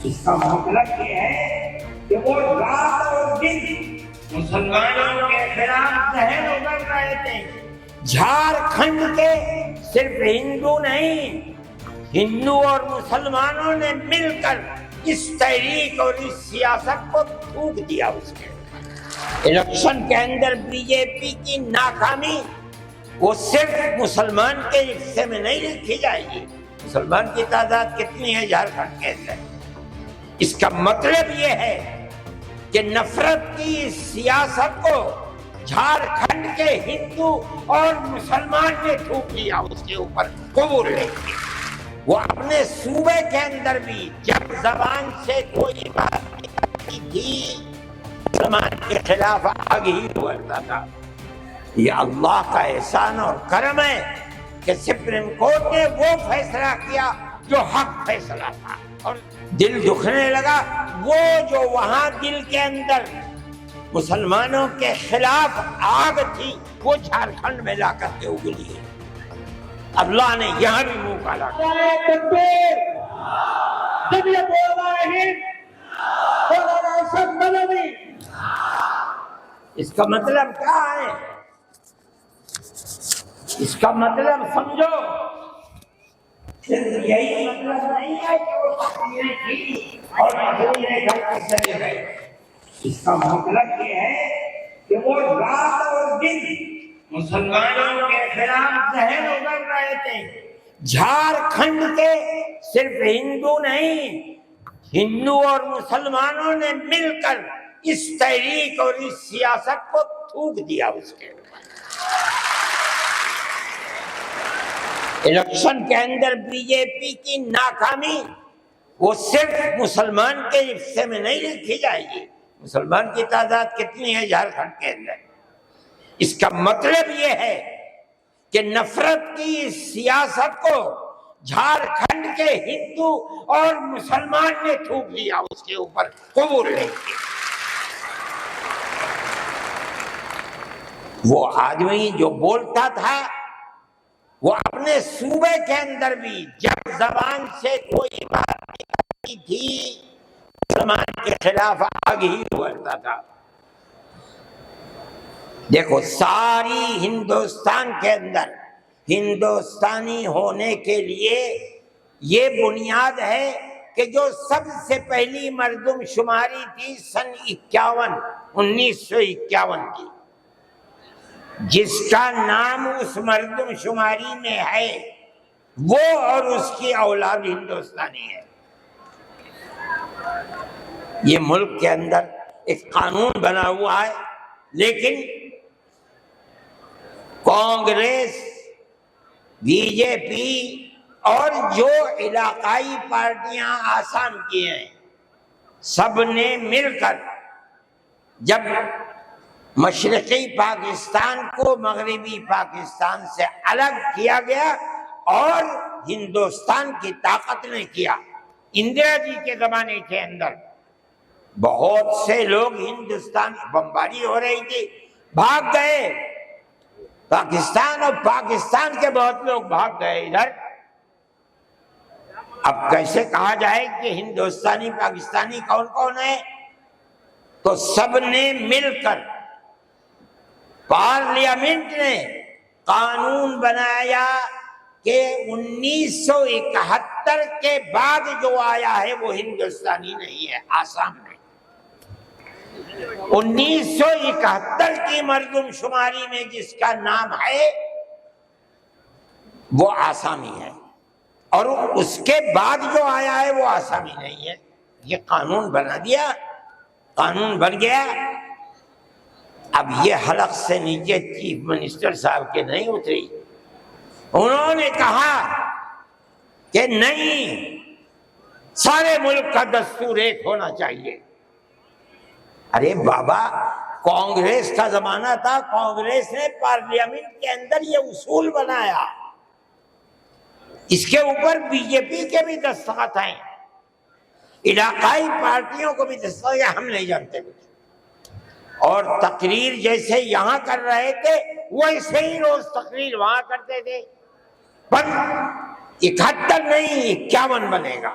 اس کا مطلب یہ ہے کہ وہ رات اور دن مسلمانوں کے خلاف زہر اگل رہے تھے۔ جھارکھنڈ کے صرف ہندو نہیں، ہندو اور مسلمانوں نے مل کر اس تحریک اور اس سیاست کو تھوک دیا۔ اس کے الیکشن کے اندر بی جے پی کی ناکامی وہ صرف مسلمان کے حصے میں نہیں لکھی جائے گی۔ مسلمان کی تعداد کتنی ہے جھارکھنڈ کے اندر؟ اس کا مطلب یہ ہے کہ نفرت کی اس سیاست کو جھارکھنڈ کے ہندو اور مسلمان نے تھوک لیا، اس کے اوپر قبول نہیں کیا۔ وہ اپنے صوبے کے اندر بھی جب زبان سے کوئی بات نکلتی تھی مسلمان کے خلاف آگ ہی ابھرتا تھا۔ یہ اللہ کا احسان اور کرم ہے کہ سپریم کورٹ نے وہ فیصلہ کیا جو حق فیصلہ تھا، اور دل دکھنے لگا وہ جو وہاں دل کے اندر مسلمانوں کے خلاف آگ تھی وہ جھارکھنڈ میں لا کر کے اگلی ہے۔ اللہ نے یہاں بھی منہ کالا اس کا مطلب کیا ہے؟ اس کا مطلب سمجھو، صرف یہی مطلب نہیں ہے کہ وہ تقریریں کی اور تقریریں کر کے چلے گئے۔ اس کا مطلب یہ ہے کہ وہ رات اور دن مسلمانوں کے خلاف زہر اگل رہے تھے۔ جھارکھنڈ کے صرف ہندو نہیں، ہندو اور مسلمانوں نے مل کر اس تحریک اور اس سیاست کو تھوک دیا۔ اس کے الیکشن کے اندر بی جے پی کی ناکامی وہ صرف مسلمان کے حصے میں نہیں لکھی جائے گی۔ مسلمان کی تعداد کتنی ہے جھارکھنڈ کے اندر؟ اس کا مطلب یہ ہے کہ نفرت کی اس سیاست کو جھارکھنڈ کے ہندو اور مسلمان نے تھوک لیا، اس کے اوپر قبول نہیں کیا۔ وہ آدمی جو بولتا تھا وہ اپنے صوبے کے اندر بھی جب زبان سے کوئی بات نکلتی تھی مسلمان کے خلاف آگ ہی ابھرتا تھا۔ دیکھو ساری ہندوستان کے اندر ہندوستانی ہونے کے لیے یہ بنیاد ہے کہ جو سب سے پہلی مردم شماری تھی سن 1951 کی، جس کا نام اس مردم شماری میں ہے وہ اور اس کی اولاد ہندوستانی ہے۔ یہ ملک کے اندر ایک قانون بنا ہوا ہے، لیکن کانگریس، بی جے پی اور جو علاقائی پارٹیاں آسام کی ہیں سب نے مل کر جب مشرقی پاکستان کو مغربی پاکستان سے الگ کیا گیا اور ہندوستان کی طاقت نے کیا۔ اندرا جی کے زمانے کے اندر بہت سے لوگ ہندوستان بمباری ہو رہی تھی، بھاگ گئے پاکستان، اور پاکستان کے بہت لوگ بھاگ گئے ادھر۔ اب کیسے کہا جائے کہ ہندوستانی پاکستانی کون کون ہے؟ تو سب نے مل کر پارلیمنٹ نے قانون بنایا کہ 1971 کے بعد جو آیا ہے وہ ہندوستانی نہیں ہے، آسام میں 1971 کی مردم شماری میں جس کا نام ہے وہ آسامی ہے، اور اس کے بعد جو آیا ہے وہ آسامی نہیں ہے۔ یہ قانون بنا دیا، قانون بن گیا۔ اب یہ حلق سے نیچے چیف منسٹر صاحب کے نہیں اتری، انہوں نے کہا کہ نہیں، سارے ملک کا دستور ایک ہونا چاہیے۔ ارے بابا، کانگریس کا زمانہ تھا، کانگریس نے پارلیمنٹ کے اندر یہ اصول بنایا، اس کے اوپر بی جے پی کے بھی دستخط ہیں، علاقائی پارٹیوں کو بھی دستخط ہیں، ہم نہیں جانتے کچھ۔ اور تقریر جیسے یہاں کر رہے تھے ویسے ہی روز تقریر وہاں کرتے تھے، پر 71 نہیں 51 بنے گا۔